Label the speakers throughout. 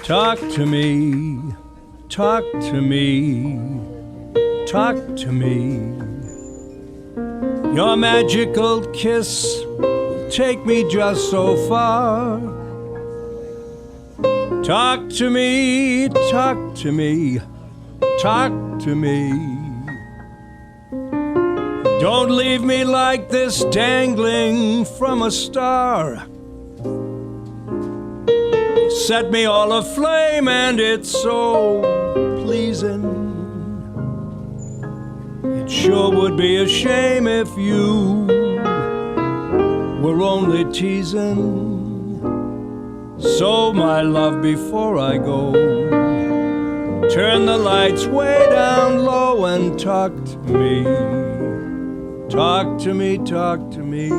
Speaker 1: Talk to me, talk to me, talk to me. Your magical kiss take me just so far. Talk to me, talk to me, talk to me. Don't leave me like this, dangling from a star. Set me all aflame and it's so pleasing. It sure would be a shame if you were only teasing. So my love, before I go, turn the lights way down low and talk to me. Talk to me, talk to me.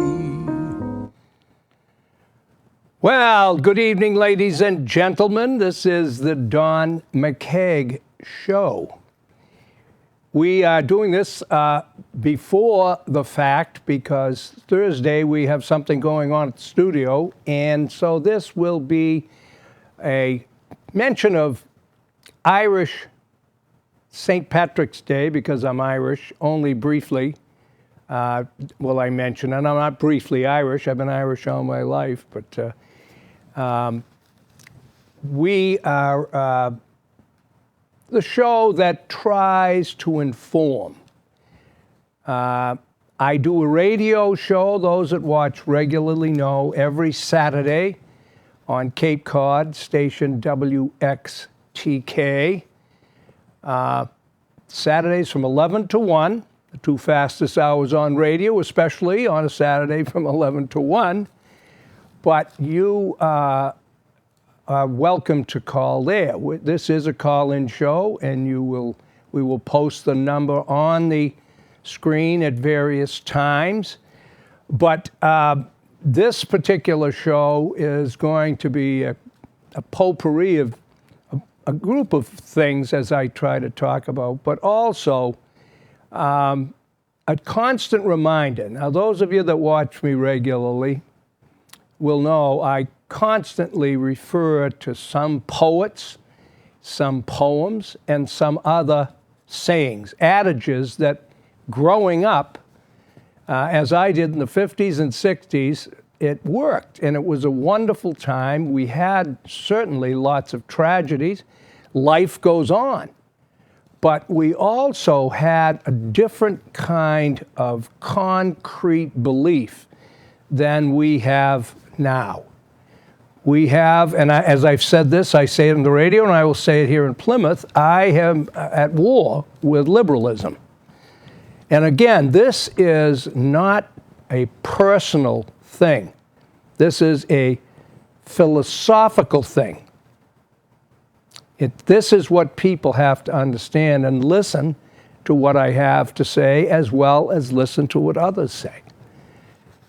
Speaker 1: Well, good evening, ladies and gentlemen. This is the Don McKeag Show. We are doing this before the fact because Thursday we have something going on at the studio, and so this will be a mention of Irish St. Patrick's Day, because I'm Irish, only briefly will I mention, and I'm not briefly Irish. I've been Irish all my life, but we are the show that tries to inform. I do a radio show, those that watch regularly know, every Saturday on Cape Cod, station WXTK. Saturdays from 11 to 1, the two fastest hours on radio, especially on a Saturday from 11 to 1. But you are welcome to call there. This is a call-in show, and we will post the number on the screen at various times. But this particular show is going to be a potpourri of a group of things, as I try to talk about, but also a constant reminder. Now, those of you that watch me regularly will know I constantly refer to some poets, some poems, and some other sayings, adages that growing up, as I did in the 50s and 60s, it worked, and it was a wonderful time. We had certainly lots of tragedies. Life goes on. But we also had a different kind of concrete belief than we have now. We have, and as I've said this, I say it on the radio, and I will say it here in Plymouth, I am at war with liberalism. And again, this is not a personal thing. This is a philosophical thing. This is what people have to understand and listen to what I have to say, as well as listen to what others say.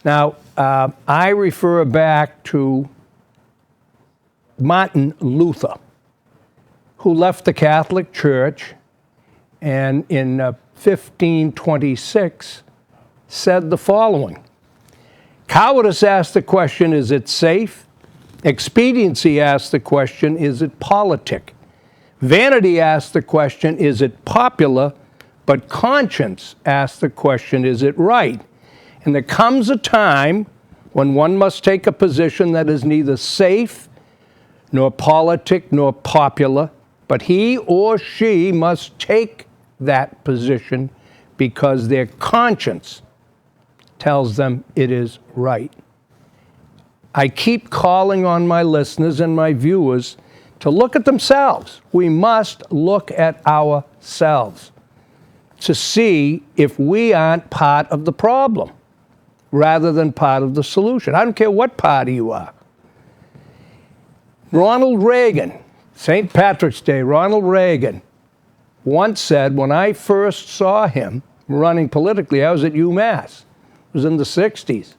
Speaker 1: Now, I refer back to Martin Luther, who left the Catholic Church and in 1526 said the following: cowardice asked the question, is it safe? Expediency asked the question, is it politic? Vanity asked the question, is it popular? But conscience asked the question, is it right? And there comes a time when one must take a position that is neither safe, nor politic, nor popular, but he or she must take that position because their conscience tells them it is right. I keep calling on my listeners and my viewers to look at themselves. We must look at ourselves to see if we aren't part of the problem rather than part of the solution. I don't care what party you are. Ronald Reagan, St. Patrick's Day, Ronald Reagan once said, when I first saw him running politically, I was at UMass. It was in the 60s.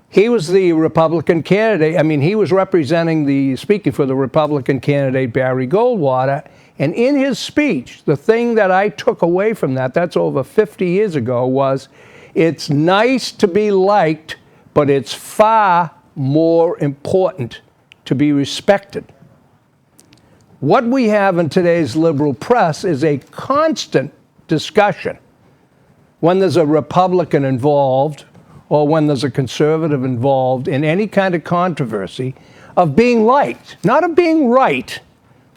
Speaker 1: He was the Republican candidate. I mean, he was speaking for the Republican candidate, Barry Goldwater. And in his speech, the thing that I took away from that's over 50 years ago, was it's nice to be liked, but it's far more important to be respected. What we have in today's liberal press is a constant discussion when there's a Republican involved or when there's a conservative involved in any kind of controversy of being liked, not of being right,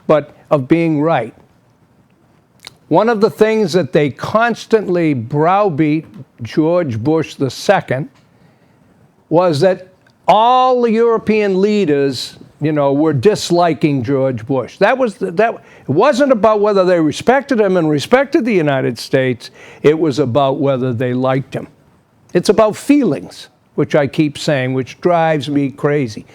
Speaker 1: but of being right. One of the things that they constantly browbeat George Bush II was that all the European leaders, were disliking George Bush. It wasn't about whether they respected him and respected the United States. It was about whether they liked him. It's about feelings, which I keep saying, which drives me crazy.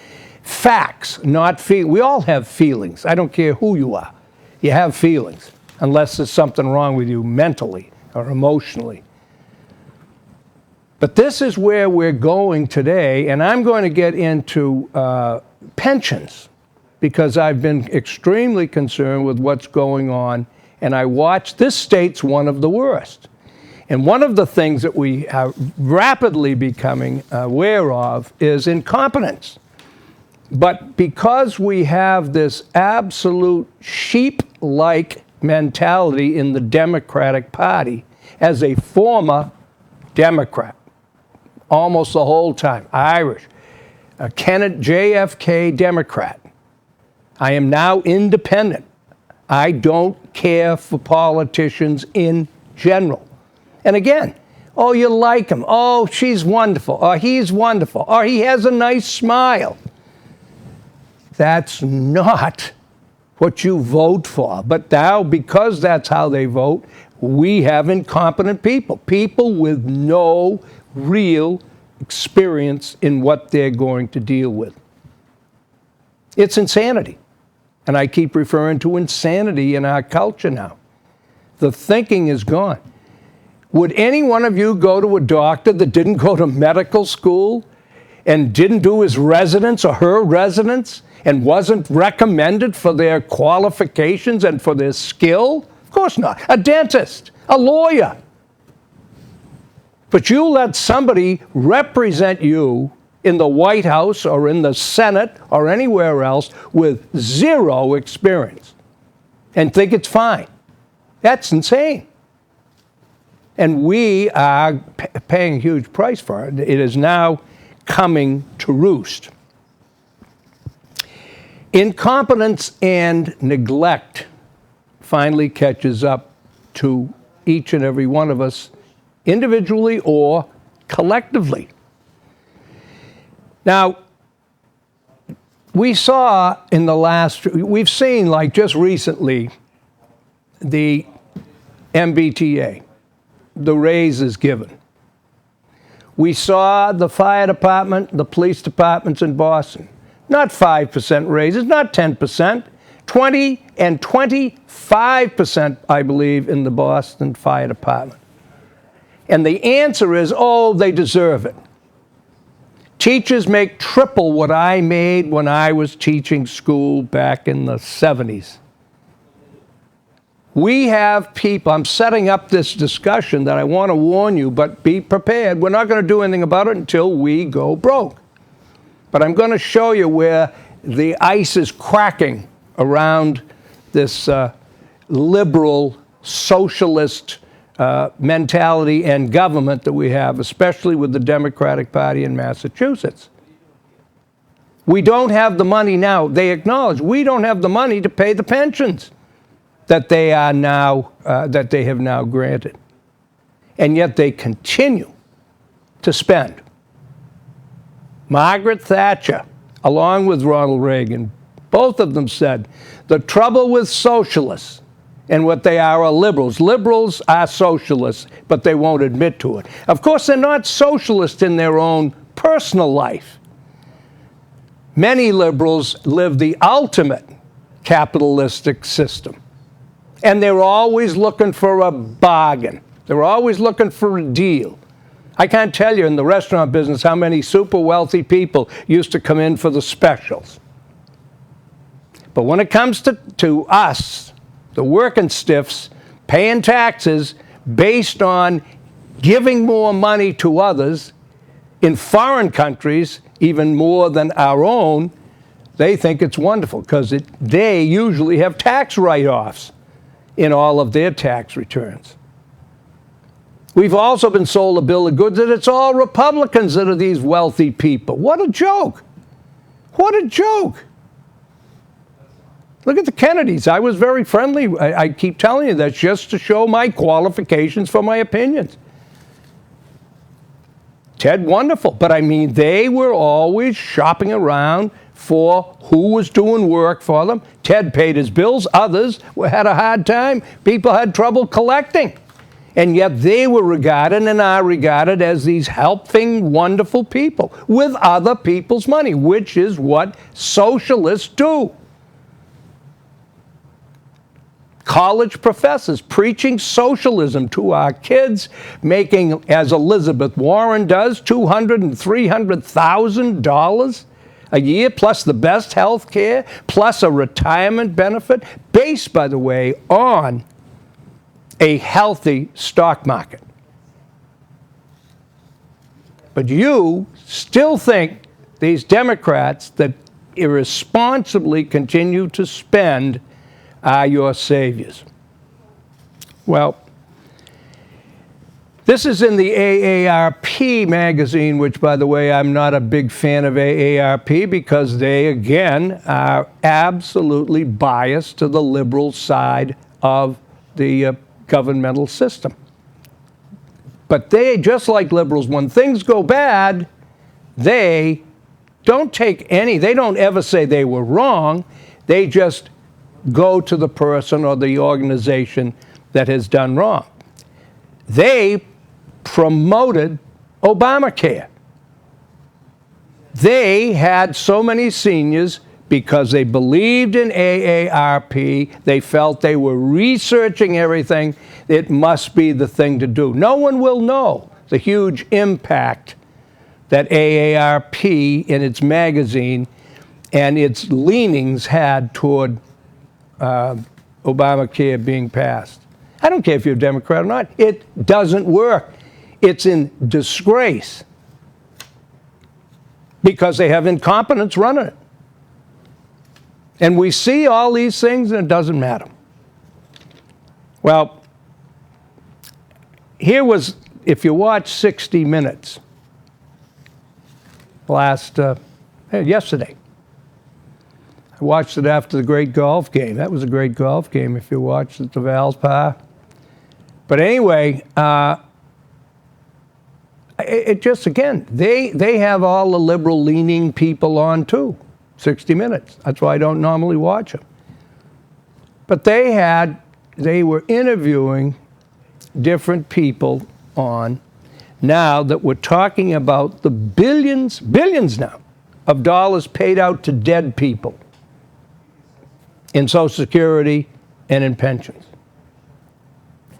Speaker 1: Facts, not feelings. We all have feelings. I don't care who you are. You have feelings, unless there's something wrong with you mentally or emotionally. But this is where we're going today, and I'm going to get into pensions because I've been extremely concerned with what's going on, and I watch this state's one of the worst. And one of the things that we are rapidly becoming aware of is incompetence. But because we have this absolute sheep-like mentality in the Democratic Party, as a former Democrat, almost the whole time, Irish, a JFK Democrat, I am now independent. I don't care for politicians in general. And again, oh, you like him. Oh, she's wonderful. Or he's wonderful. Or he has a nice smile. That's not what you vote for. But now, because that's how they vote, we have incompetent people. People with no real experience in what they're going to deal with. It's insanity. And I keep referring to insanity in our culture now. The thinking is gone. Would any one of you go to a doctor that didn't go to medical school and didn't do his residence or her residence and wasn't recommended for their qualifications and for their skill? Of course not. A dentist, a lawyer. But you let somebody represent you in the White House or in the Senate or anywhere else with zero experience and think it's fine. That's insane. And we are paying a huge price for it. It is now coming to roost. Incompetence and neglect finally catches up to each and every one of us, individually or collectively. Now, we've seen, like just recently, the MBTA. The raises given. We saw the fire department, the police departments in Boston. Not 5% raises, not 10%, 20 and 25%, I believe, in the Boston Fire Department. And the answer is, oh, they deserve it. Teachers make triple what I made when I was teaching school back in the 70s. We have people, I'm setting up this discussion that I want to warn you, but be prepared. We're not going to do anything about it until we go broke. But I'm going to show you where the ice is cracking around this liberal, socialist mentality and government that we have, especially with the Democratic Party in Massachusetts. We don't have the money now. They acknowledge we don't have the money to pay the pensions that they have now granted. And yet they continue to spend. Margaret Thatcher, along with Ronald Reagan, both of them said, the trouble with socialists and what they are liberals. Liberals are socialists, but they won't admit to it. Of course, they're not socialists in their own personal life. Many liberals live the ultimate capitalistic system. And they're always looking for a bargain. They're always looking for a deal. I can't tell you in the restaurant business how many super wealthy people used to come in for the specials. But when it comes to us, the working stiffs, paying taxes based on giving more money to others in foreign countries, even more than our own, They think it's wonderful because they usually have tax write-offs in all of their tax returns. We've also been sold a bill of goods that it's all Republicans that are these wealthy people. What a joke. What a joke. Look at the Kennedys. I was very friendly. I keep telling you that's just to show my qualifications for my opinions. Ted, wonderful. But I mean, they were always shopping around for who was doing work for them. Ted paid his bills. Others had a hard time. People had trouble collecting. And yet they were regarded and are regarded as these helping, wonderful people with other people's money, which is what socialists do. College professors preaching socialism to our kids, making, as Elizabeth Warren does, $200,000 and $300,000 a year, plus the best health care, plus a retirement benefit, based, by the way, on a healthy stock market. But you still think these Democrats that irresponsibly continue to spend are your saviors. Well, this is in the AARP magazine, which, by the way, I'm not a big fan of AARP because they, again, are absolutely biased to the liberal side of the governmental system. But they, just like liberals, when things go bad, they don't take any, they don't ever say they were wrong. They just go to the person or the organization that has done wrong. They promoted Obamacare. They had so many seniors because they believed in AARP. They felt they were researching everything. It must be the thing to do. No one will know the huge impact that AARP in its magazine and its leanings had toward Obamacare being passed. I don't care if you're a Democrat or not. It doesn't work. It's in disgrace because they have incompetence running it. And we see all these things and it doesn't matter. Well, here was, if you watch 60 Minutes yesterday. I watched it after the great golf game. That was a great golf game if you watched it, the Valspar. But anyway, it just, again, they have all the liberal-leaning people on too. 60 Minutes. That's why I don't normally watch them. But they were interviewing different people on now that we're talking about the billions now of dollars paid out to dead people in Social Security and in pensions.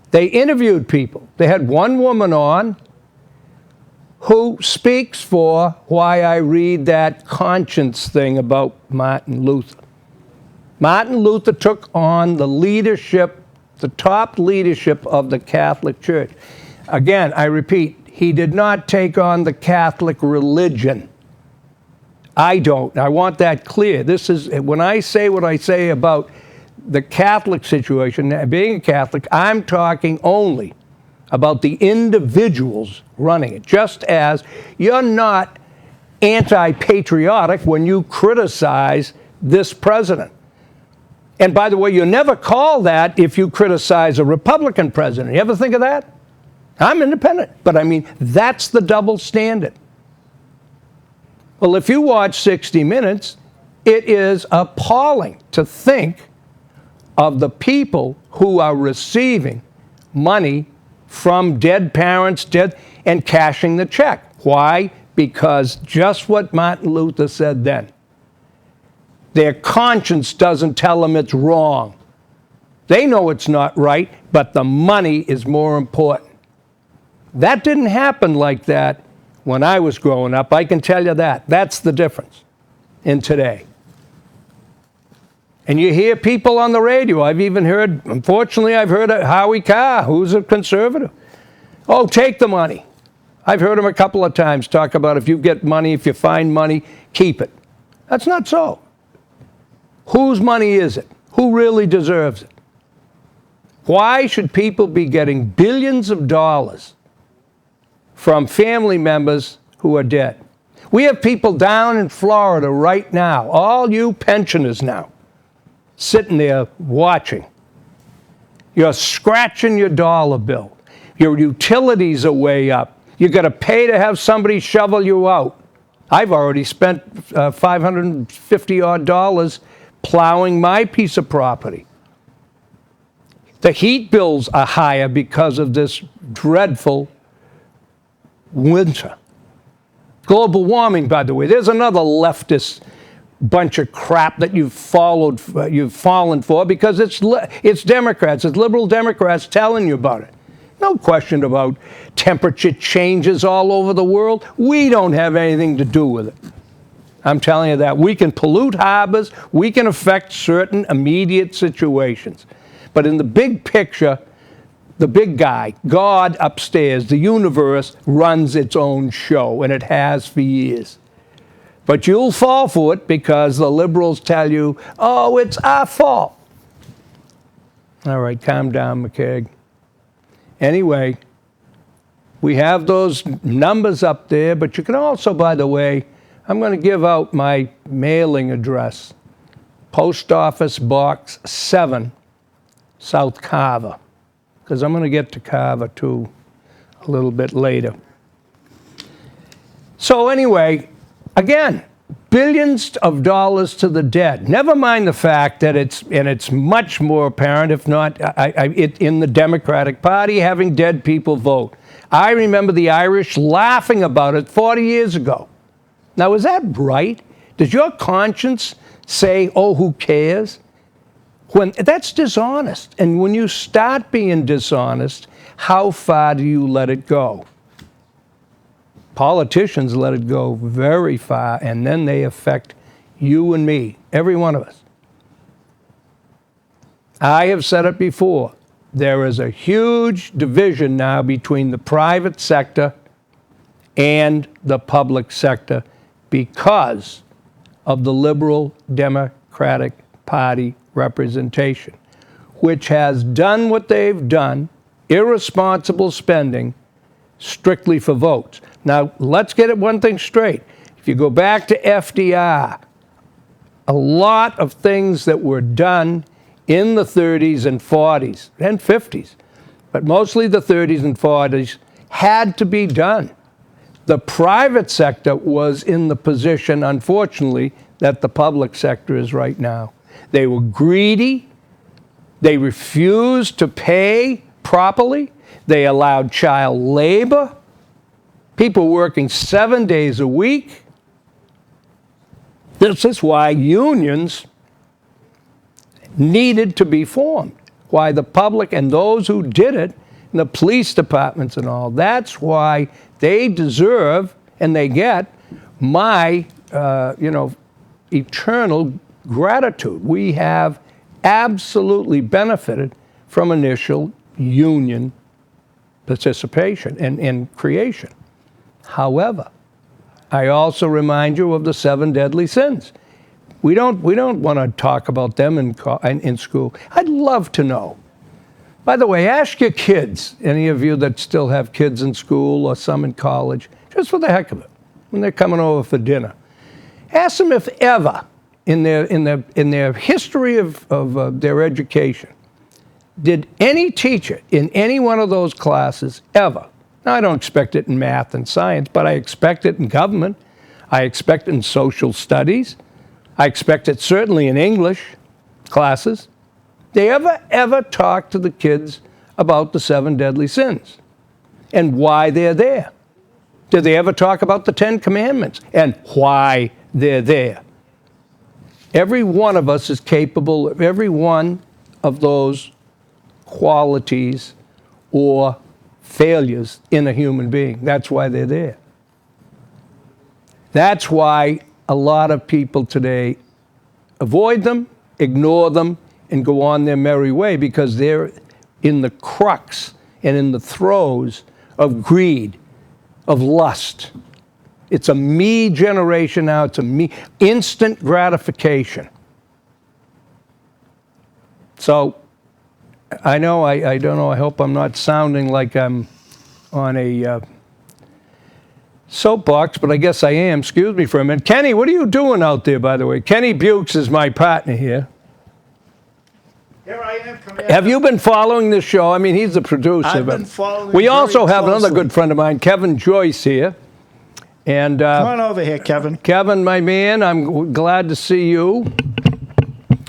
Speaker 1: They interviewed people. They had one woman on who speaks for why I read that conscience thing about Martin Luther. Martin Luther took on the leadership, the top leadership of the Catholic Church. Again, I repeat, he did not take on the Catholic religion. I don't. I want that clear. This is, when I say what I say about the Catholic situation, being a Catholic, I'm talking only about the individuals running it, just as you're not anti-patriotic when you criticize this president. And by the way, you never call that if you criticize a Republican president. You ever think of that? I'm independent, but I mean, that's the double standard. Well, if you watch 60 Minutes, it is appalling to think of the people who are receiving money from dead parents, and cashing the check. Why? Because just what Martin Luther said then. Their conscience doesn't tell them it's wrong. They know it's not right, but the money is more important. That didn't happen like that when I was growing up. I can tell you that. That's the difference in today. And you hear people on the radio. I've even heard, unfortunately, I've heard Howie Carr, who's a conservative. Oh, take the money. I've heard him a couple of times talk about if you get money, if you find money, keep it. That's not so. Whose money is it? Who really deserves it? Why should people be getting billions of dollars from family members who are dead? We have people down in Florida right now, all you pensioners now, sitting there watching. You're scratching your dollar bill. Your utilities are way up. You got to pay to have somebody shovel you out. I've already spent $550 odd plowing my piece of property. The heat bills are higher because of this dreadful winter. Global warming, by the way, there's another leftist bunch of crap that you've fallen for because it's Democrats, it's liberal Democrats telling you about it. No question about temperature changes all over the world. We don't have anything to do with it. I'm telling you that. We can pollute harbors. We can affect certain immediate situations. But in the big picture, the big guy, God upstairs, the universe, runs its own show, and it has for years. But you'll fall for it because the liberals tell you, oh, it's our fault. All right, calm down, McKeag. Anyway, we have those numbers up there, but you can also, by the way, I'm going to give out my mailing address. Post Office Box 7, South Carver, because I'm going to get to Carver, too, a little bit later. So anyway, again, billions of dollars to the dead. Never mind the fact that it's much more apparent, if not in the Democratic Party, having dead people vote. I remember the Irish laughing about it 40 years ago. Now, is that right? Does your conscience say, oh, who cares? That's dishonest. And when you start being dishonest, how far do you let it go? Politicians let it go very far, and then they affect you and me, every one of us. I have said it before. There is a huge division now between the private sector and the public sector because of the liberal Democratic Party representation, which has done what they've done, irresponsible spending, strictly for votes. Now, let's get it one thing straight. If you go back to FDR, a lot of things that were done in the 30s and 40s and 50s, but mostly the 30s and 40s, had to be done. The private sector was in the position, unfortunately, that the public sector is right now. They were greedy. They refused to pay properly. They allowed child labor. People working 7 days a week. This is why unions needed to be formed. Why the public and those who did it, and the police departments and all, that's why they deserve and they get my, eternal gratitude. We have absolutely benefited from initial union participation and creation. However, I also remind you of the 7 deadly sins. We don't want to talk about them in school. I'd love to know. By the way, ask your kids, any of you that still have kids in school or some in college, just for the heck of it, when they're coming over for dinner. Ask them if ever in their history of their education, did any teacher in any one of those classes ever, now I don't expect it in math and science, but I expect it in government, I expect it in social studies, I expect it certainly in English classes, they ever talk to the kids about the 7 deadly sins and why they're there? Did they ever talk about the 10 Commandments and why they're there? Every one of us is capable of every one of those qualities or failures in a human being. That's why they're there. That's why a lot of people today avoid them, ignore them, and go on their merry way because they're in the crux and in the throes of greed, of lust. It's a me generation now. It's a me instant gratification. So I know, I don't know, I hope I'm not sounding like I'm on a soapbox, but I guess I am. Excuse me for a minute. Kenny, what are you doing out there, by the way? Kenny Bukes is my partner here.
Speaker 2: Here I am. Come here.
Speaker 1: Have you been following this show? I mean, he's the producer.
Speaker 2: I've been following
Speaker 1: We also
Speaker 2: very
Speaker 1: have another
Speaker 2: closely.
Speaker 1: good friend of mine, Kevin Joyce, here. And
Speaker 2: Come on over here, Kevin.
Speaker 1: Kevin, my man, I'm glad to see you.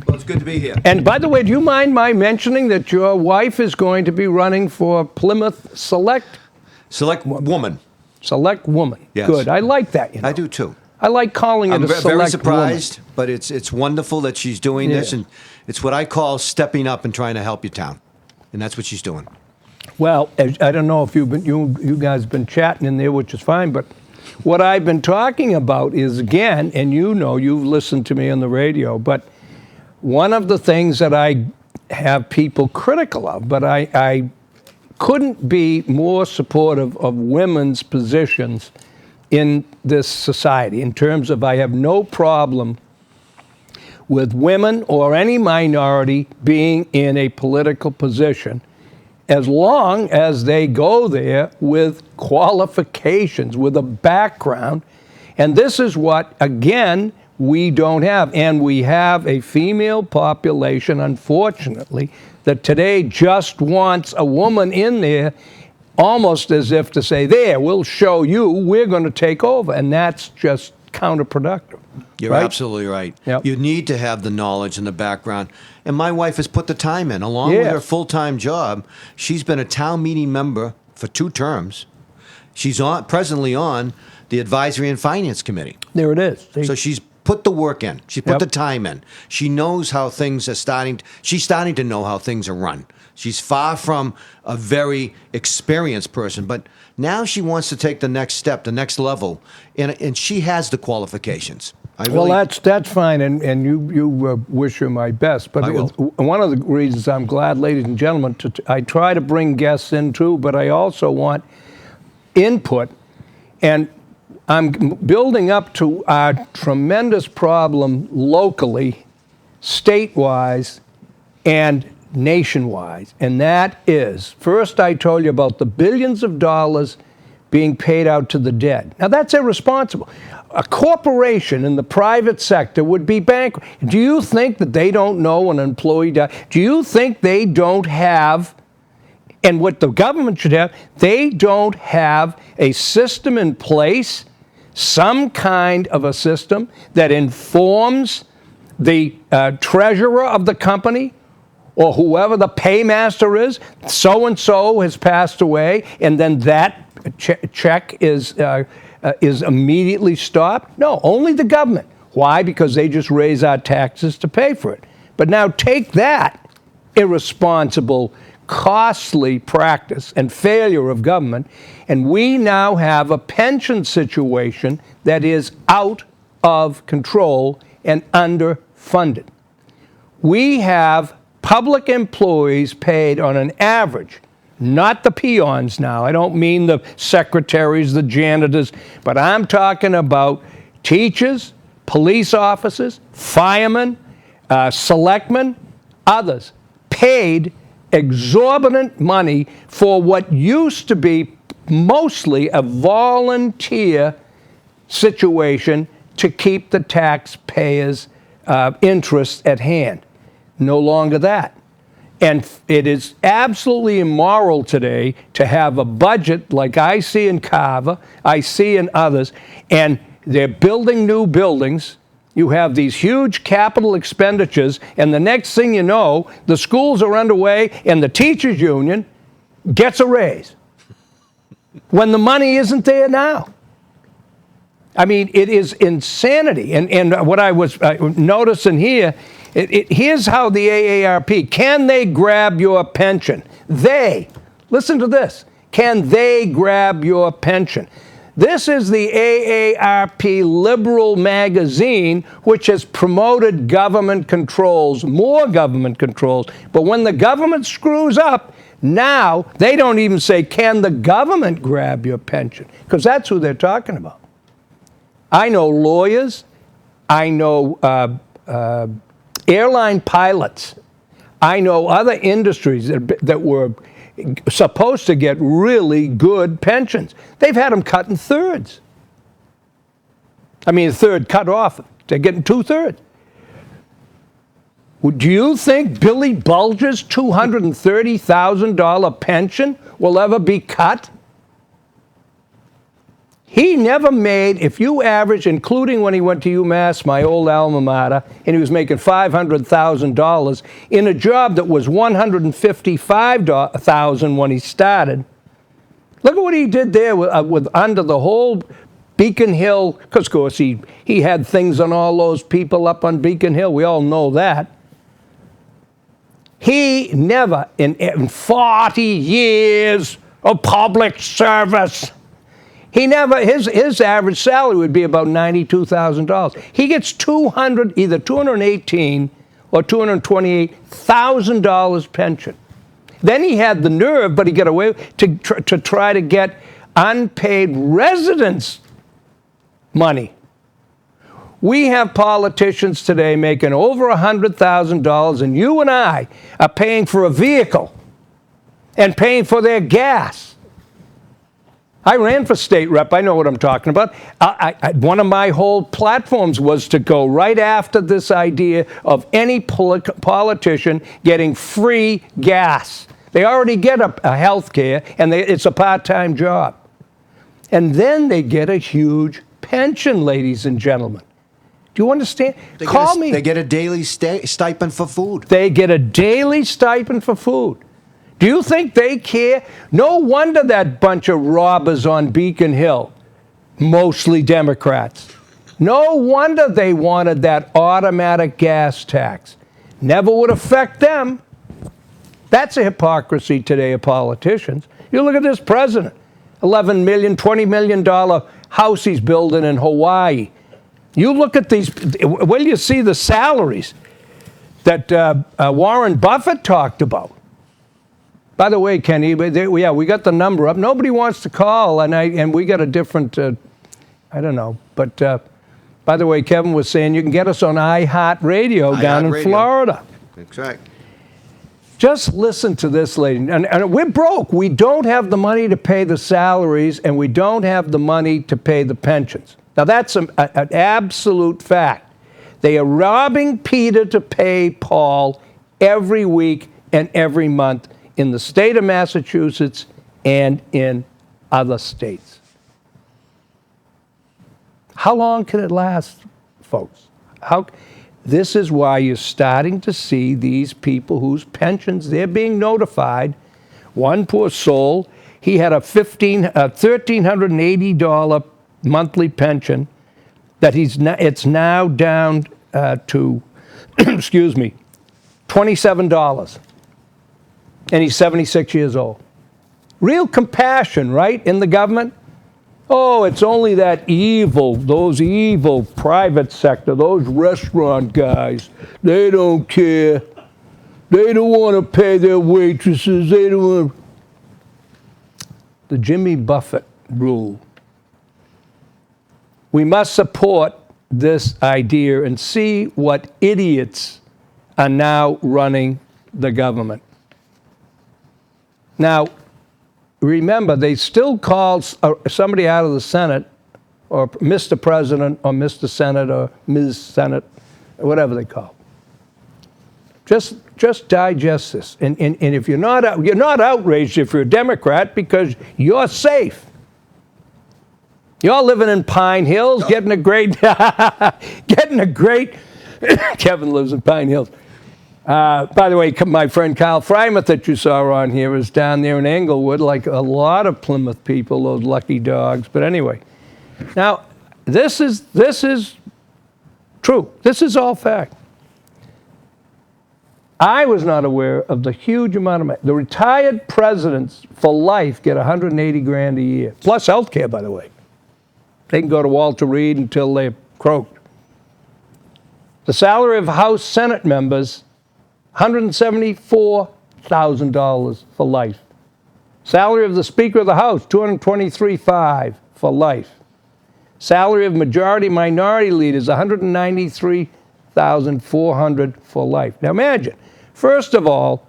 Speaker 3: Well, it's good to be here.
Speaker 1: And by the way, do you mind my mentioning that your wife is going to be running for Plymouth Select
Speaker 3: Woman.
Speaker 1: Select Woman?
Speaker 3: Yes.
Speaker 1: Good. I like that. You know.
Speaker 3: I do too.
Speaker 1: I like calling it
Speaker 3: I'm
Speaker 1: a select
Speaker 3: very surprised,
Speaker 1: woman.
Speaker 3: but it's wonderful that she's doing this, and it's what I call stepping up and trying to help your town, and that's what she's doing.
Speaker 1: Well, I don't know if you guys have been chatting in there, which is fine, but what I've been talking about is, again, and you know, you've listened to me on the radio, but one of the things that I have people critical of, but I couldn't be more supportive of women's positions in this society, in terms of I have no problem with women or any minority being in a political position as long as they go there with qualifications, with a background. And this is what, again, we don't have. And we have a female population, unfortunately, that today just wants a woman in there almost as if to say, there, we'll show you, we're going to take over. And that's just counterproductive.
Speaker 3: You're
Speaker 1: right?
Speaker 3: absolutely right.
Speaker 1: Yep.
Speaker 3: You need to have the knowledge and the background. And my wife has put the time in. Along with her full-time job, she's been a town meeting member for 2 terms. She's presently on the Advisory and Finance Committee.
Speaker 1: There it is.
Speaker 3: So she's put the work in. She put the time in. She knows how things are she's starting to know how things are run. She's far from a very experienced person, but now she wants to take the next step, the next level, and she has the qualifications.
Speaker 1: Well, that's fine, and you wish her my best. But one of the reasons I'm glad, ladies and gentlemen, I try to bring guests in too, but I also want input, and I'm building up to our tremendous problem locally, state-wise, and nationwide, and that is, first I told you about the billions of dollars being paid out to the dead. Now that's irresponsible. A corporation in the private sector would be bankrupt. Do you think that they don't know when an employee died? Do you think they don't have, and what the government should have, they don't have a system in place, some kind of a system that informs the treasurer of the company or whoever the paymaster is, so-and-so has passed away, and then that check is immediately stopped? No, only the government. Why? Because they just raise our taxes to pay for it. But now take that irresponsible, costly practice and failure of government, and we now have a pension situation that is out of control and underfunded. We have public employees paid on an average, not the peons now. I don't mean the secretaries, the janitors, but I'm talking about teachers, police officers, firemen, selectmen, others, paid exorbitant money for what used to be mostly a volunteer situation to keep the taxpayers' interests at hand. No longer that. And it is absolutely immoral today to have a budget like I see in Carver, I see in others, and they're building new buildings. You have these huge capital expenditures, and the next thing you know, the schools are underway and the teachers union gets a raise when the money isn't there now. I mean, it is insanity. And what I was noticing here, here's how the AARP, can they grab your pension? Listen to this, can they grab your pension? This is the AARP liberal magazine, which has promoted government controls, more government controls. But when the government screws up, now they don't even say, can the government grab your pension? Because that's who they're talking about. I know lawyers, I know airline pilots, I know other industries that were supposed to get really good pensions. They've had them cut in thirds. I mean, a third cut off. They're getting 2/3. Do you think Billy Bulger's $230,000 pension will ever be cut? He never made, if you average, including when he went to UMass, my old alma mater, and he was making $500,000 in a job that was $155,000 when he started. Look at what he did there with under the whole Beacon Hill, because of course he had things on all those people up on Beacon Hill. We all know that. He never, in 40 years of public service, he never, his average salary would be about $92,000. He gets either $218,000 or $228,000 pension. Then he had the nerve, but he got away to try to get unpaid residence money. We have politicians today making over $100,000, and you and I are paying for a vehicle and paying for their gas. I ran for state rep. I know what I'm talking about. One of my whole platforms was to go right after this idea of any politician getting free gas. They already get a health care, and it's a part-time job. And then they get a huge pension, ladies and gentlemen. Do you understand? Call me.
Speaker 3: They get a daily stipend for food.
Speaker 1: They get a daily stipend for food. Do you think they care? No wonder that bunch of robbers on Beacon Hill, mostly Democrats, no wonder they wanted that automatic gas tax. Never would affect them. That's a hypocrisy today of politicians. You look at this president, $11 million, $20 million house he's building in Hawaii. You look at these, well, you see the salaries that Warren Buffett talked about. By the way, Kenny, yeah, we got the number up. Nobody wants to call, and we got a different, I don't know. But by the way, Kevin was saying you can get us on iHeartRadio down in Florida.
Speaker 3: That's right.
Speaker 1: Just listen to this, lady. And we're broke. We don't have the money to pay the salaries, and we don't have the money to pay the pensions. Now, that's an absolute fact. They are robbing Peter to pay Paul every week and every month in the state of Massachusetts and in other states. How long can it last, folks? This is why you're starting to see these people whose pensions, they're being notified. One poor soul, he had a $1,380 monthly pension that it's now down to, excuse me, $27. And he's 76 years old. Real compassion, right, in the government? Oh, it's only those evil private sector, those restaurant guys. They don't care. They don't want to pay their waitresses. They don't want. The Jimmy Buffett rule. We must support this idea and see what idiots are now running the government. Now, remember, they still call somebody out of the Senate, or Mr. President, or Mr. Senate, or Ms. Senate, or whatever they call. Just digest this. And if you're not outraged if you're a Democrat because you're safe. You're living in Pine Hills, getting a great, Kevin lives in Pine Hills. By the way, my friend Kyle Frymouth that you saw on here is down there in Englewood, like a lot of Plymouth people, those lucky dogs. But anyway, now this is true. This is all fact. I was not aware of the huge amount of money. The retired presidents for life get $180,000 a year, plus health care, by the way. They can go to Walter Reed until they're croaked. The salary of House Senate members, $174,000 for life. Salary of the Speaker of the House, $223,500 for life. Salary of majority minority leaders, $193,400 for life. Now imagine, First of all,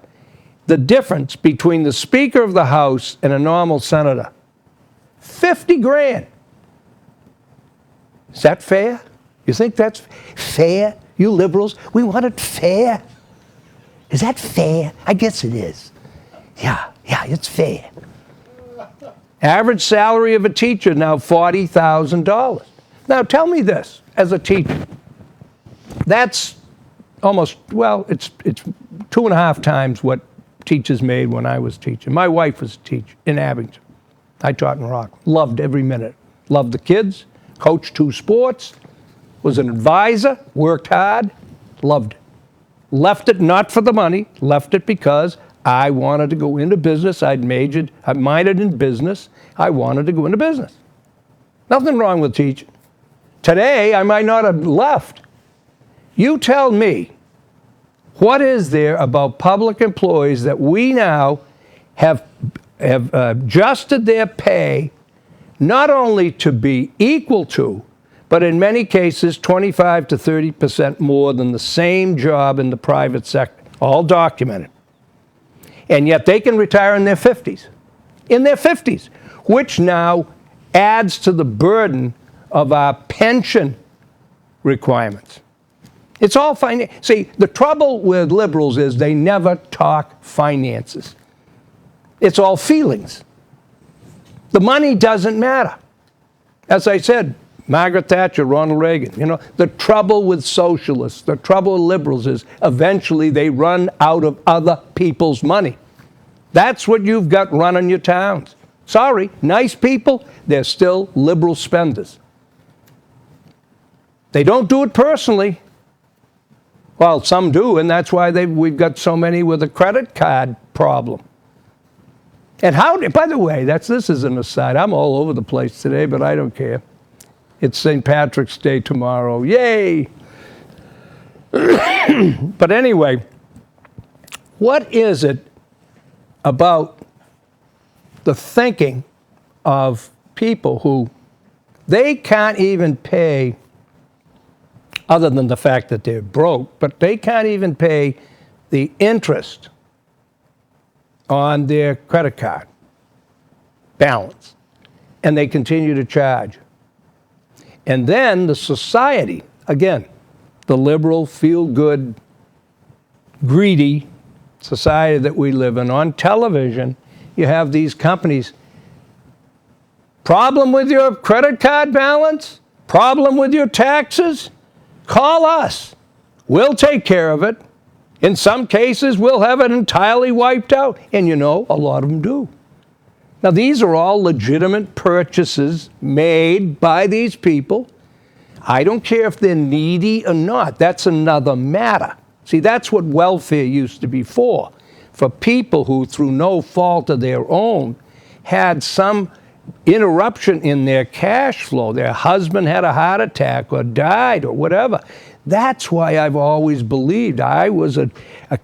Speaker 1: the difference between the Speaker of the House and a normal senator, 50 grand. Is that fair? You think that's fair? You liberals, we want it fair. Is that fair? I guess it is. Yeah, it's fair. Average salary of a teacher now $40,000. Now tell me this, as a teacher, that's almost, well, it's 2.5 times what teachers made when I was teaching. My wife was a teacher in Abington. I taught in Rockland. Loved every minute. Loved the kids, coached 2 sports, was an advisor, worked hard, loved it. Left it not for the money, left it because I wanted to go into business. I minored in business. I wanted to go into business. Nothing wrong with teaching. Today, I might not have left. You tell me, what is there about public employees that we now have adjusted their pay not only to be equal to, but in many cases 25 to 30% more than the same job in the private sector, all documented. And yet they can retire in their 50s. In their 50s, which now adds to the burden of our pension requirements. It's all finance. See, the trouble with liberals is they never talk finances. It's all feelings. The money doesn't matter. As I said, Margaret Thatcher, Ronald Reagan, you know, the trouble with socialists, the trouble with liberals is eventually they run out of other people's money. That's what you've got running your towns. Sorry, nice people, they're still liberal spenders. They don't do it personally. Well, some do, and that's why we've got so many with a credit card problem. And by the way, this is an aside. I'm all over the place today, but I don't care. It's St. Patrick's Day tomorrow. Yay! But anyway, what is it about the thinking of people who they can't even pay, other than the fact that they're broke, but they can't even pay the interest on their credit card balance, and they continue to charge. And then the society, again, the liberal, feel-good, greedy society that we live in, on television, you have these companies. Problem with your credit card balance? Problem with your taxes? Call us. We'll take care of it. In some cases, we'll have it entirely wiped out. And you know, a lot of them do. Now, these are all legitimate purchases made by these people. I don't care if they're needy or not. That's another matter. See, that's what welfare used to be for people who, through no fault of their own, had some interruption in their cash flow. Their husband had a heart attack or died or whatever. That's why I've always believed. I was a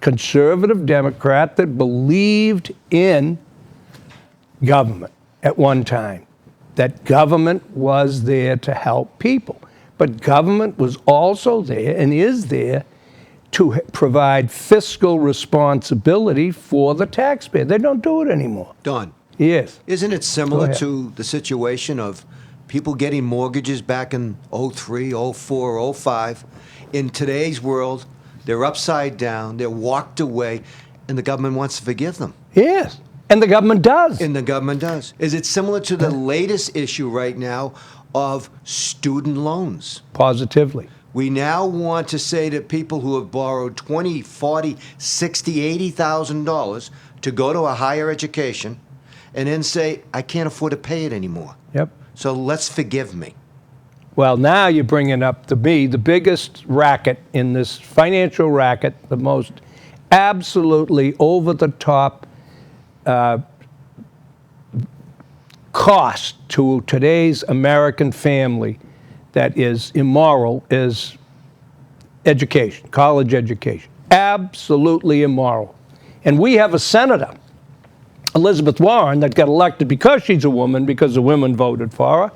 Speaker 1: conservative Democrat that believed in government at one time, that government was there to help people. But government was also there and is there to provide fiscal responsibility for the taxpayer. They don't do it anymore.
Speaker 3: Don.
Speaker 1: Yes.
Speaker 3: Isn't it similar to the situation of people getting mortgages back in 03, 04, 05? In today's world, they're upside down, they're walked away, and the government wants to forgive them.
Speaker 1: Yes. And the government does.
Speaker 3: And the government does. Is it similar to the latest issue right now of student loans?
Speaker 1: Positively.
Speaker 3: We now want to say to people who have borrowed $20,000, $40,000, $60,000, $80,000 to go to a higher education, and then say, I can't afford to pay it anymore.
Speaker 1: Yep.
Speaker 3: So let's forgive me.
Speaker 1: Well, now you're bringing up, to me, the biggest racket in this financial racket, the most absolutely over-the-top cost to today's American family that is immoral is education, college education. Absolutely immoral. And we have a senator, Elizabeth Warren, that got elected because she's a woman, because the women voted for her.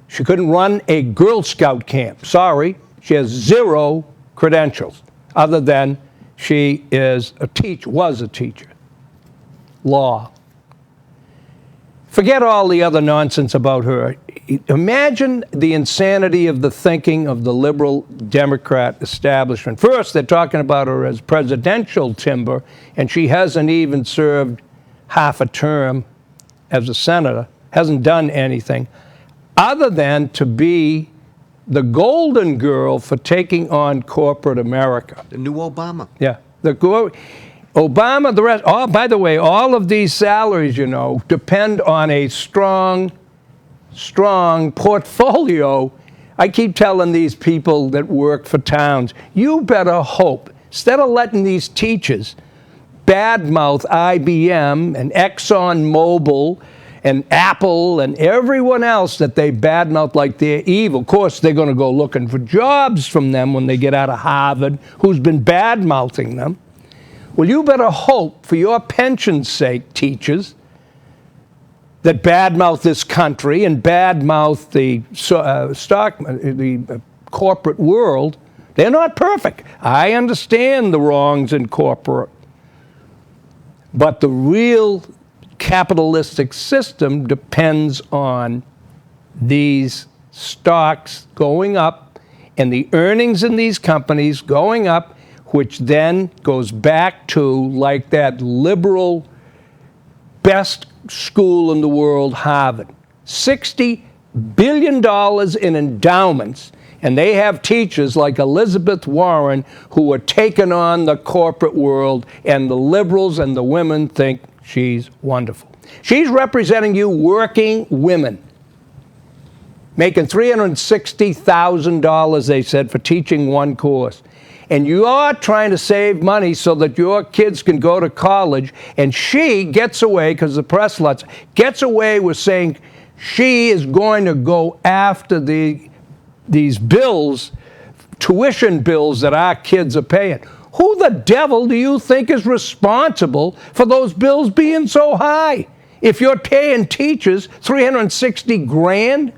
Speaker 1: She couldn't run a Girl Scout camp. Sorry, she has 0 credentials, other than She is a teacher, was a teacher. Law. Forget all the other nonsense about her. Imagine the insanity of the thinking of the liberal Democrat establishment. First, they're talking about her as presidential timber, and she hasn't even served half a term as a senator, hasn't done anything other than to be the golden girl for taking on corporate America.
Speaker 3: The new Obama.
Speaker 1: Yeah. Obama, the rest, oh, by the way, all of these salaries, you know, depend on a strong portfolio. I keep telling these people that work for towns, you better hope, instead of letting these teachers badmouth IBM and ExxonMobil and Apple and everyone else that they badmouth like they're evil. Of course, they're going to go looking for jobs from them when they get out of Harvard, who's been badmouthing them. Well, you better hope, for your pension's sake, teachers, that badmouth this country and badmouth the corporate world. They're not perfect. I understand the wrongs in corporate. But the real capitalistic system depends on these stocks going up and the earnings in these companies going up, which then goes back to, like that liberal best school in the world, Harvard. $60 billion in endowments, and they have teachers like Elizabeth Warren who are taking on the corporate world, and the liberals and the women think she's wonderful. She's representing you working women, making $360,000, they said, for teaching one course. And you're trying to save money so that your kids can go to college, and she gets away, because the press gets away with saying she is going to go after these bills, tuition bills that our kids are paying. Who the devil do you think is responsible for those bills being so high? If you're paying teachers $360,000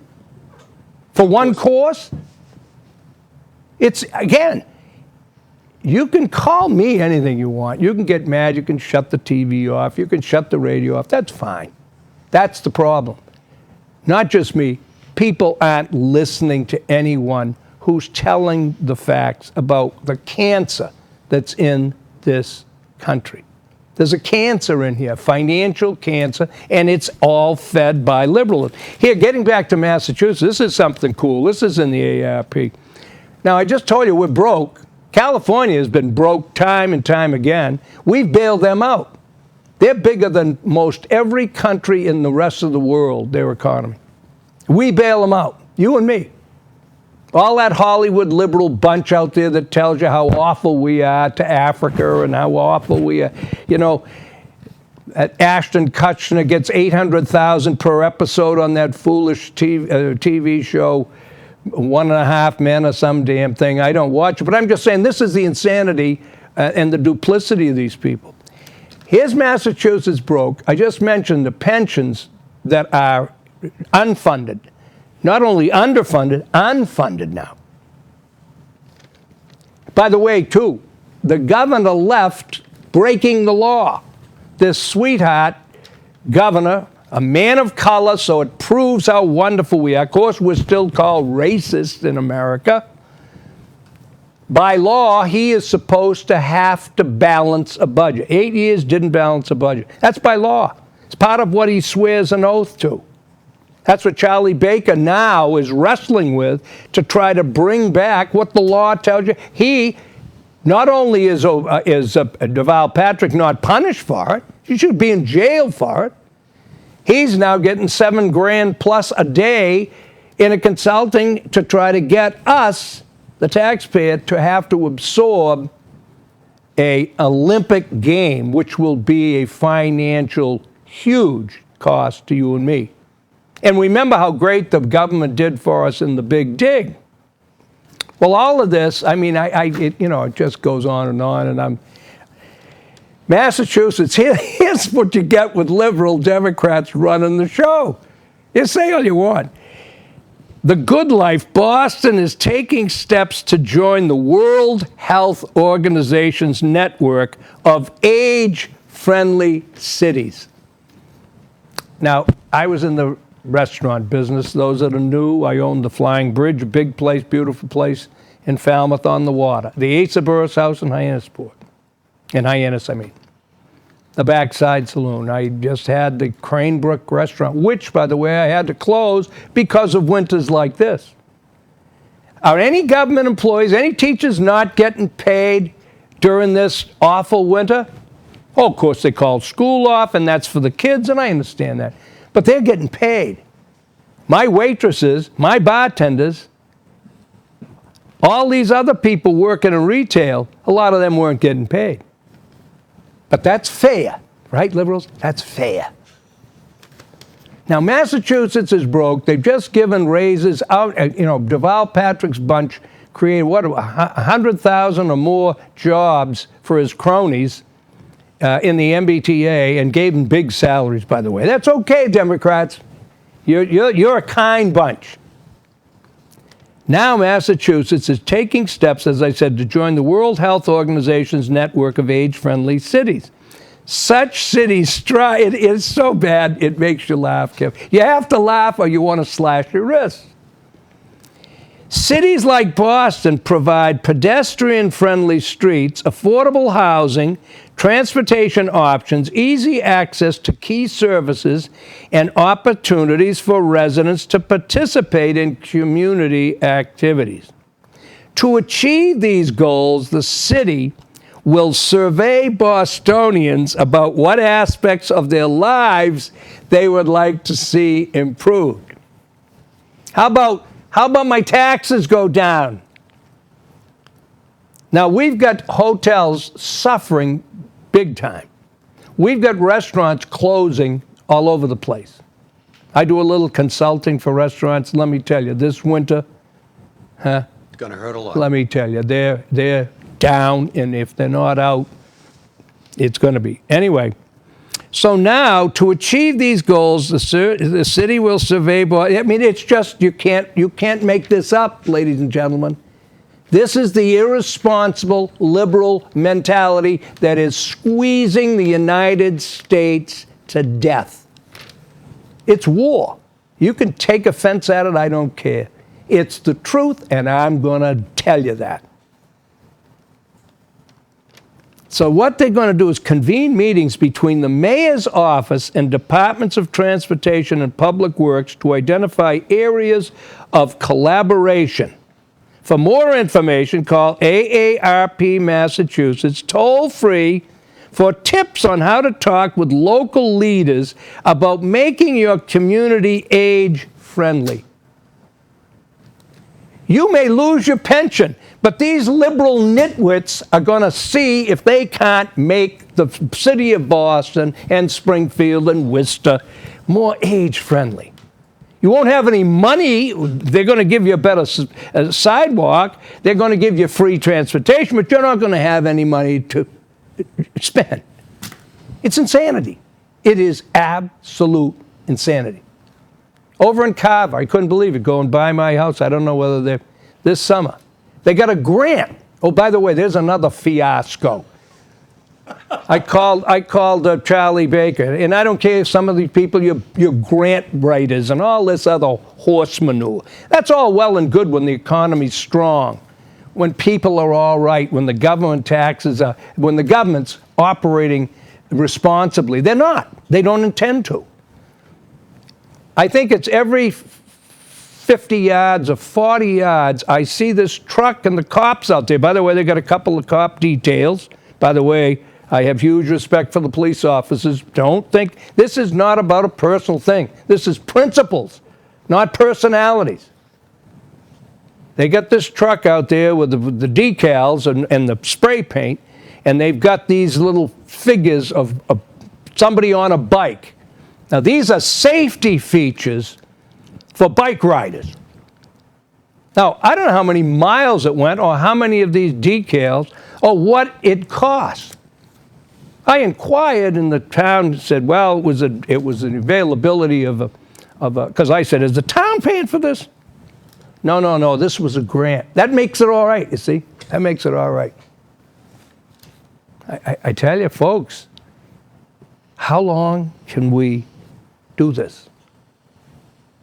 Speaker 1: for one course, it's, again, you can call me anything you want. You can get mad. You can shut the TV off. You can shut the radio off. That's fine. That's the problem. Not just me. People aren't listening to anyone who's telling the facts about the cancer that's in this country. There's a cancer in here, financial cancer, and it's all fed by liberalism. Here, getting back to Massachusetts, this is something cool. This is in the ARP. Now, I just told you we're broke. California has been broke time and time again. We've bailed them out. They're bigger than most every country in the rest of the world, their economy. We bail them out, you and me. All that Hollywood liberal bunch out there that tells you how awful we are to Africa and how awful we are. You know, Ashton Kutcher gets $800,000 per episode on that foolish TV show, 1.5 Men or some damn thing. I don't watch it, but I'm just saying this is the insanity and the duplicity of these people. Here's Massachusetts broke. I just mentioned the pensions that are unfunded. Not only underfunded, unfunded now. By the way, too, the governor left breaking the law. This sweetheart governor, a man of color, so it proves how wonderful we are. Of course, we're still called racist in America. By law, he is supposed to have to balance a budget. 8 years didn't balance a budget. That's by law. It's part of what he swears an oath to. That's what Charlie Baker now is wrestling with to try to bring back what the law tells you. He, not only is Deval Patrick not punished for it, he should be in jail for it. He's now getting $7,000 plus a day in a consulting to try to get us, the taxpayer, to have to absorb an Olympic game, which will be a financial huge cost to you and me. And remember how great the government did for us in the Big Dig. Well, all of this, I mean, it just goes on, and Massachusetts, here's what you get with liberal Democrats running the show. You say all you want. The Good Life, Boston is taking steps to join the World Health Organization's network of age-friendly cities. Now, I was in the restaurant business. Those that are new, I owned the Flying Bridge, a big place, beautiful place in Falmouth on the water. The Asa Burris House in Hyannisport. In Hyannis, I mean. The Backside Saloon. I just had the Cranebrook restaurant, which, by the way, I had to close because of winters like this. Are any government employees, any teachers not getting paid during this awful winter? Oh, of course, they called school off, and that's for the kids, and I understand that. But they're getting paid. My waitresses, my bartenders, all these other people working in retail, a lot of them weren't getting paid. But that's fair, right, liberals? That's fair. Now, Massachusetts is broke. They've just given raises out. Deval Patrick's bunch created, 100,000 or more jobs for his cronies in the MBTA and gave them big salaries, by the way. That's okay, Democrats. You're a kind bunch. Now Massachusetts is taking steps, as I said, to join the World Health Organization's network of age-friendly cities. Such cities strive. It is so bad, it makes you laugh, Kev. You have to laugh or you want to slash your wrists. Cities like Boston provide pedestrian-friendly streets, affordable housing, transportation options, easy access to key services, and opportunities for residents to participate in community activities. To achieve these goals, the city will survey Bostonians about what aspects of their lives they would like to see improved. How about my taxes go down? Now, we've got hotels suffering big time. We've got restaurants closing all over the place. I do a little consulting for restaurants. Let me tell you, this winter,
Speaker 3: It's going to hurt a lot.
Speaker 1: let me tell you, they're down, and if they're not out, it's going to be. Anyway, so now to achieve these goals, the city will survey. I mean, it's just you can't make this up, ladies and gentlemen. This is the irresponsible liberal mentality that is squeezing the United States to death. It's war. You can take offense at it, I don't care. It's the truth, and I'm going to tell you that. So what they're going to do is convene meetings between the mayor's office and departments of transportation and public works to identify areas of collaboration. For more information, call AARP Massachusetts toll-free for tips on how to talk with local leaders about making your community age-friendly. You may lose your pension, but these liberal nitwits are going to see if they can't make the city of Boston and Springfield and Worcester more age-friendly. You won't have any money. They're going to give you a better sidewalk. They're going to give you free transportation, but you're not going to have any money to spend. It's insanity. It is absolute insanity. Over in Carver, I couldn't believe it, going by my house. I don't know whether they're this summer. They got a grant. Oh, by the way, there's another fiasco. I called Charlie Baker, and I don't care if some of these people, you're grant writers and all this other horse manure. That's all well and good when the economy's strong, when people are all right, when the government taxes are, when the government's operating responsibly. They're not. They don't intend to. I think it's every 50 yards or 40 yards, I see this truck and the cops out there. By the way, they got a couple of cop details. By the way, I have huge respect for the police officers. Don't think, this is not about a personal thing. This is principles, not personalities. They got this truck out there with the decals and the spray paint, and they've got these little figures of somebody on a bike. Now, these are safety features for bike riders. Now, I don't know how many miles it went or how many of these decals or what it cost. I inquired in the town and said, well, it was an availability of because I said, is the town paying for this? No, this was a grant. That makes it all right, you see? That makes it all right. I tell you, folks, how long can we do this?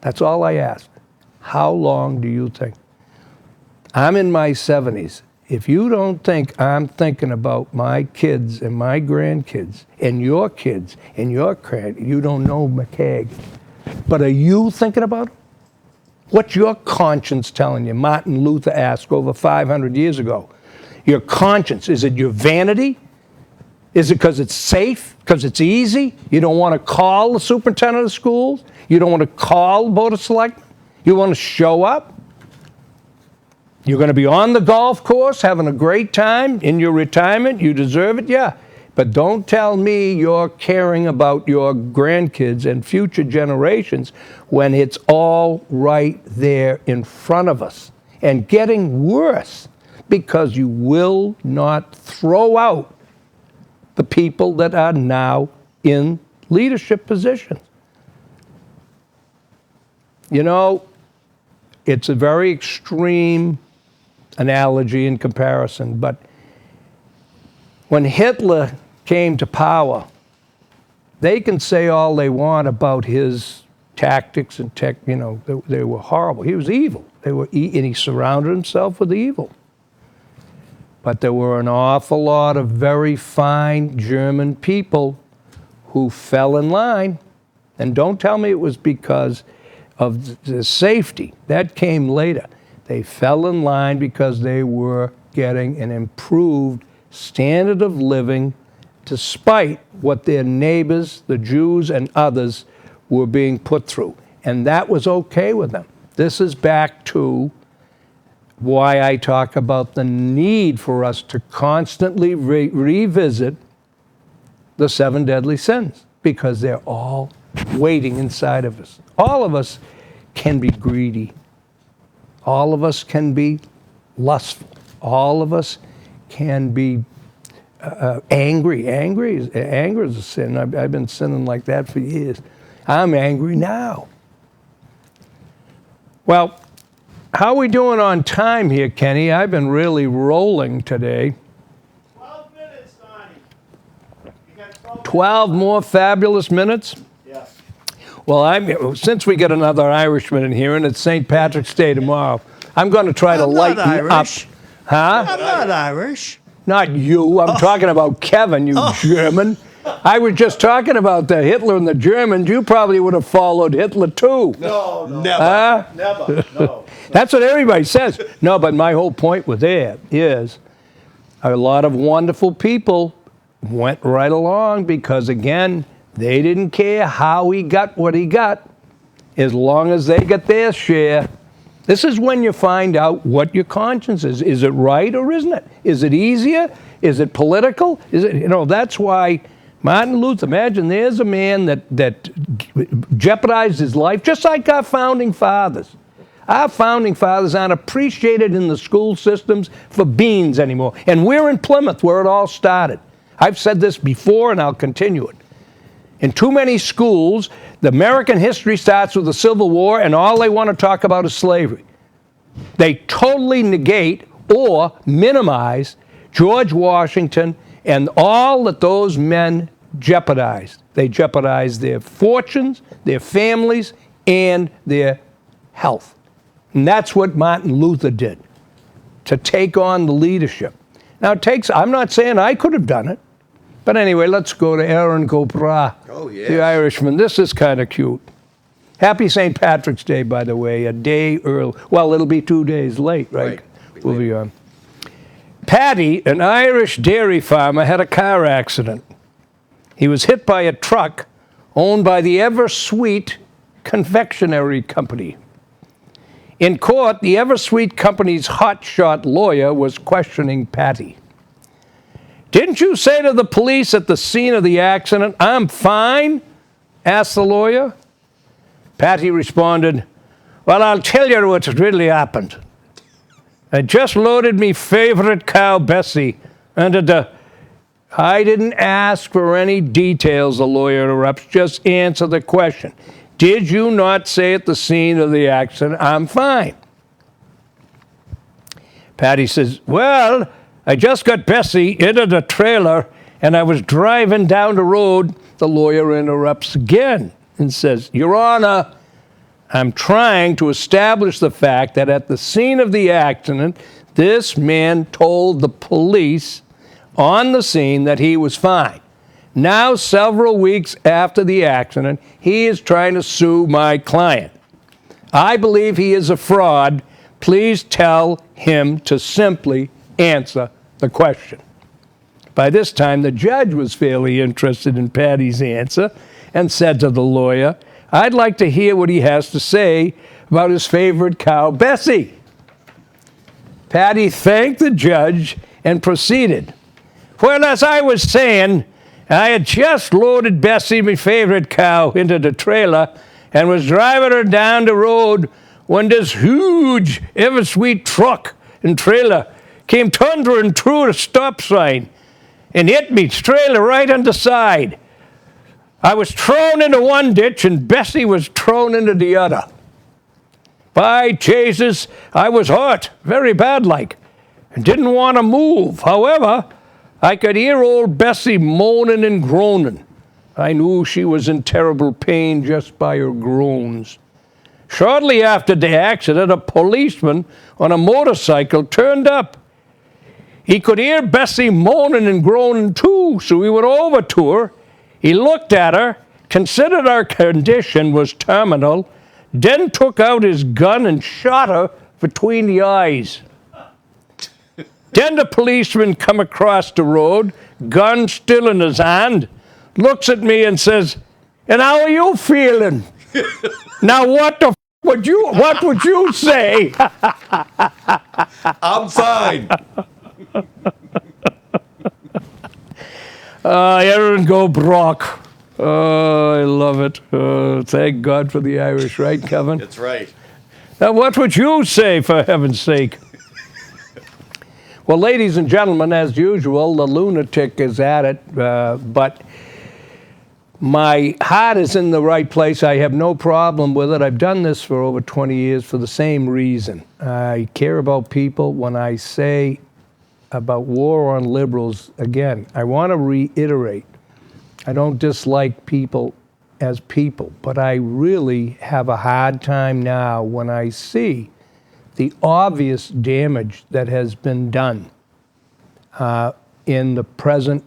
Speaker 1: That's all I ask. How long do you think? I'm in my 70s. If you don't think I'm thinking about my kids and my grandkids and your kids and your you don't know McKeag. But are you thinking about it? What's your conscience telling you? Martin Luther asked over 500 years ago. Your conscience, is it your vanity? Is it because it's safe, because it's easy? You don't want to call the superintendent of schools? You don't want to call the board of selectmen? You want to show up? You're going to be on the golf course having a great time in your retirement. You deserve it, yeah. But don't tell me you're caring about your grandkids and future generations when it's all right there in front of us and getting worse because you will not throw out the people that are now in leadership positions. You know, it's a very extreme analogy in comparison, but when Hitler came to power, they can say all they want about his tactics and they were horrible. He was evil. And he surrounded himself with evil. But there were an awful lot of very fine German people who fell in line. And don't tell me it was because of the safety. That came later. They fell in line because they were getting an improved standard of living despite what their neighbors, the Jews and others, were being put through. And that was okay with them. This is back to why I talk about the need for us to constantly revisit the 7 deadly sins, because they're all waiting inside of us. All of us can be greedy. All of us can be lustful. All of us can be angry. Anger is a sin. I've been sinning like that for years. I'm angry now. Well, how are we doing on time here, Kenny? I've been really rolling today.
Speaker 2: 12 minutes, Donnie. You got
Speaker 1: 12 more fabulous minutes?
Speaker 2: Yeah.
Speaker 1: Well, since we get another Irishman in here, and it's St. Patrick's Day tomorrow, I'm going to try to lighten
Speaker 2: Irish.
Speaker 1: up. Huh?
Speaker 2: I'm not Irish.
Speaker 1: Not you. I'm talking about Kevin, you German. I was just talking about the Hitler and the Germans. You probably would have followed Hitler too.
Speaker 2: No,
Speaker 3: Never.
Speaker 1: Huh?
Speaker 2: never. No.
Speaker 1: That's what everybody says. No, but my whole point with that is a lot of wonderful people went right along because, again, they didn't care how he got what he got as long as they got their share. This is when you find out what your conscience is. Is it right or isn't it? Is it easier? Is it political? Is it, that's why Martin Luther, imagine there's a man that jeopardized his life, just like our founding fathers. Our founding fathers aren't appreciated in the school systems for beans anymore. And we're in Plymouth, where it all started. I've said this before, and I'll continue it. In too many schools, the American history starts with the Civil War, and all they want to talk about is slavery. They totally negate or minimize George Washington and all that those men jeopardized. They jeopardized their fortunes, their families, and their health. And that's what Martin Luther did, to take on the leadership. Now, I'm not saying I could have done it, but anyway, let's go to Erin Go Bragh, the Irishman. This is kind of cute. Happy St. Patrick's Day, by the way, a day early. Well, it'll be 2 days late, right? We'll be on. Paddy, an Irish dairy farmer, had a car accident. He was hit by a truck owned by the Ever-Sweet Confectionery Company. In court, the Ever-Sweet Company's hotshot lawyer was questioning Paddy. "Didn't you say to the police at the scene of the accident, 'I'm fine'?" asked the lawyer. Paddy responded, "Well, I'll tell you what really happened. I just loaded me favorite cow, Bessie, under the..." "I didn't ask for any details," the lawyer interrupts. "Just answer the question. Did you not say at the scene of the accident, 'I'm fine'?" Patty says, well, I just got Bessie into the trailer and I was driving down the road. The lawyer interrupts again and says, Your Honor, I'm trying to establish the fact that at the scene of the accident, this man told the police on the scene that he was fine. Now, several weeks after the accident, he is trying to sue my client. I believe he is a fraud. Please tell him to simply answer the question. By this time, the judge was fairly interested in Patty's answer and said to the lawyer, I'd like to hear what he has to say about his favorite cow, Bessie. Patty thanked the judge and proceeded. Well, as I was saying, I had just loaded Bessie, my favorite cow, into the trailer and was driving her down the road when this huge, ever-sweet truck and trailer came thundering through the stop sign and hit me trailer right on the side. I was thrown into one ditch and Bessie was thrown into the other. By Jesus, I was hurt, very bad like, and didn't want to move. However, I could hear old Bessie moaning and groaning. I knew she was in terrible pain just by her groans. Shortly after the accident, a policeman on a motorcycle turned up. He could hear Bessie moaning and groaning too, so he went over to her. He looked at her, considered her condition was terminal, then took out his gun and shot her between the eyes. Then the policeman come across the road, gun still in his hand, looks at me and says, and how are you feeling? Now what would you say?
Speaker 3: I'm fine.
Speaker 1: Erin Go Bragh. Oh, I love it. Thank God for the Irish, right, Kevin?
Speaker 3: That's right.
Speaker 1: Now, what would you say, for heaven's sake? Well, ladies and gentlemen, as usual, the lunatic is at it, but my heart is in the right place. I have no problem with it. I've done this for over 20 years for the same reason. I care about people. When I say about war on liberals, again, I want to reiterate, I don't dislike people as people, but I really have a hard time now when I see the obvious damage that has been done in the present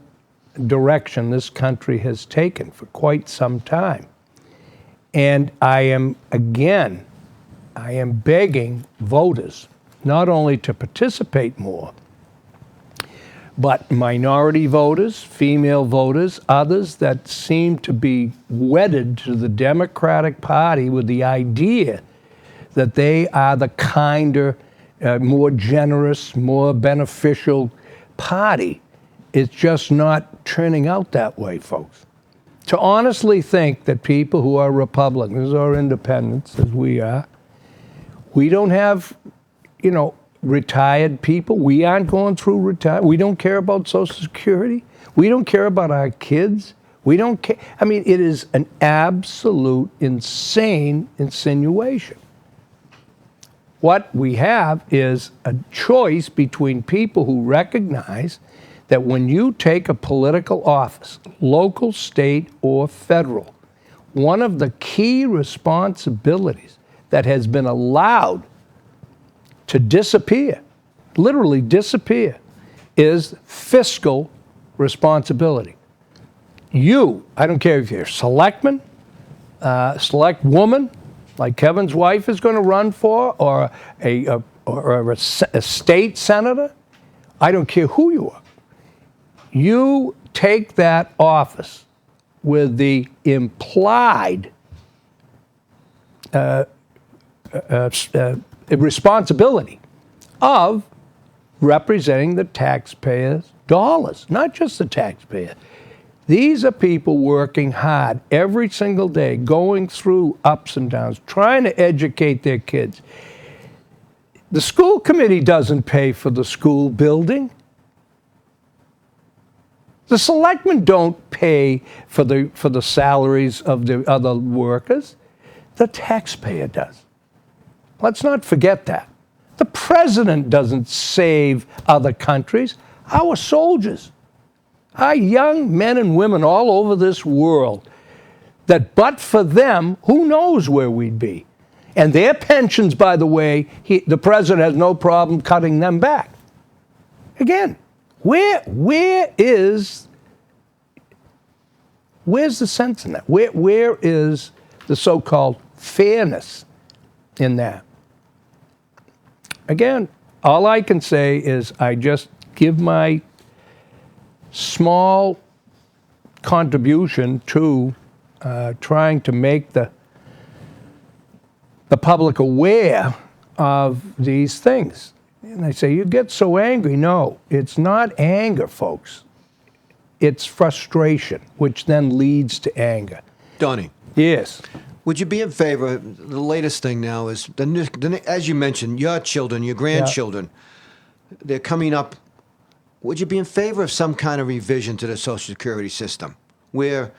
Speaker 1: direction this country has taken for quite some time. And I am begging voters not only to participate more, but minority voters, female voters, others that seem to be wedded to the Democratic Party with the idea that they are the kinder, more generous, more beneficial party. It's just not turning out that way, folks. To honestly think that people who are Republicans or independents, as we are, we don't have, retired people. We aren't going through retirement. We don't care about Social Security. We don't care about our kids. We don't care. I mean, it is an absolute insane insinuation. What we have is a choice between people who recognize that when you take a political office, local, state, or federal, one of the key responsibilities that has been allowed to disappear, literally disappear, is fiscal responsibility. You, I don't care if you're a selectman, select woman, like Kevin's wife is going to run for, or a state senator, I don't care who you are. You take that office with the implied responsibility of representing the taxpayers' dollars, not just the taxpayer. These are people working hard every single day, going through ups and downs, trying to educate their kids. The school committee doesn't pay for the school building. The selectmen don't pay for the salaries of the other workers. The taxpayer does. Let's not forget that. The president doesn't save other countries. Our soldiers, our young men and women all over this world, that but for them, who knows where we'd be. And their pensions, by the way, the president has no problem cutting them back. Again, where's the sense in that? Where is the so-called fairness in that? Again, all I can say is I just give my small contribution to trying to make the public aware of these things. And I say, you get so angry. No, it's not anger, folks. It's frustration, which then leads to anger.
Speaker 3: Donnie.
Speaker 1: Yes.
Speaker 3: Would you be in favor? The latest thing now is, as you mentioned, your children, your grandchildren, they're coming up. Would you be in favor of some kind of revision to the Social Security system where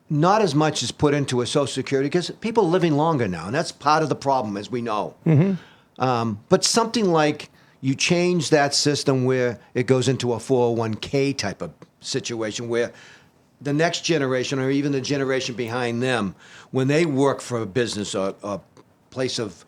Speaker 3: not as much is put into a Social Security, because people are living longer now, and that's part of the problem, as we know. Mm-hmm. But something like you change that system where it goes into a 401k type of situation where the next generation or even the generation behind them, when they work for a business or a place of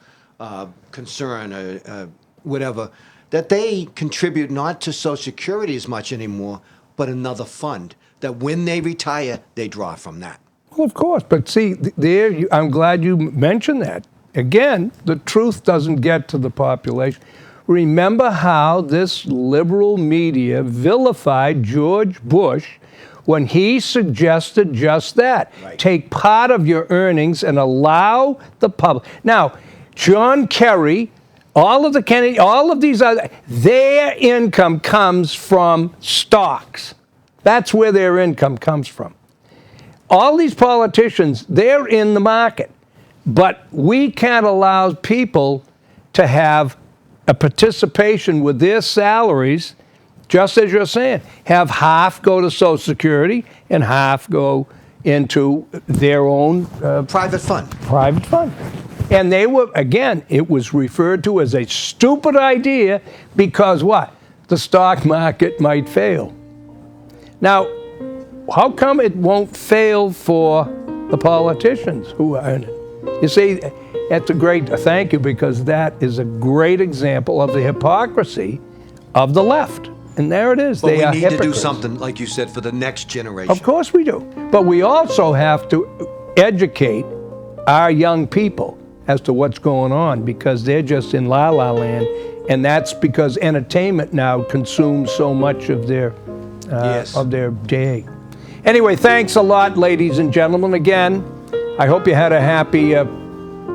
Speaker 3: concern or whatever, that they contribute not to Social Security as much anymore, but another fund, that when they retire, they draw from that.
Speaker 1: Well, of course. But see, I'm glad you mentioned that. Again, the truth doesn't get to the population. Remember how this liberal media vilified George Bush when he suggested just that. Right. Take part of your earnings and allow the public. Now, John Kerry, all of the Kennedy, all of these other, their income comes from stocks. That's where their income comes from. All these politicians, they're in the market. But we can't allow people to have a participation with their salaries, just as you're saying, have half go to Social Security and half go into their own
Speaker 3: private fund.
Speaker 1: Private fund. And they were, again, it was referred to as a stupid idea because what? The stock market might fail. Now, how come it won't fail for the politicians who are in it? You see, that's a great thank you, because that is a great example of the hypocrisy of the left. And there it is.
Speaker 3: But
Speaker 1: they are
Speaker 3: we need to do
Speaker 1: hypocrites.
Speaker 3: something, like you said, for the next generation.
Speaker 1: Of course we do. But we also have to educate our young people as to what's going on, because they're just in la-la land. And that's because entertainment now consumes so much of their day. Anyway, thanks a lot, ladies and gentlemen. Again, I hope you had a happy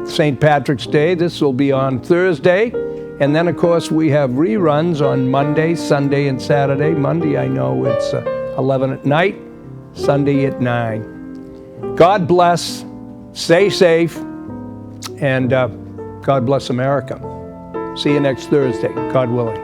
Speaker 1: St. Patrick's Day. This will be on Thursday. And then, of course, we have reruns on Monday, Sunday, and Saturday. Monday, I know it's 11 at night. Sunday at 9. God bless. Stay safe. And God bless America. See you next Thursday, God willing.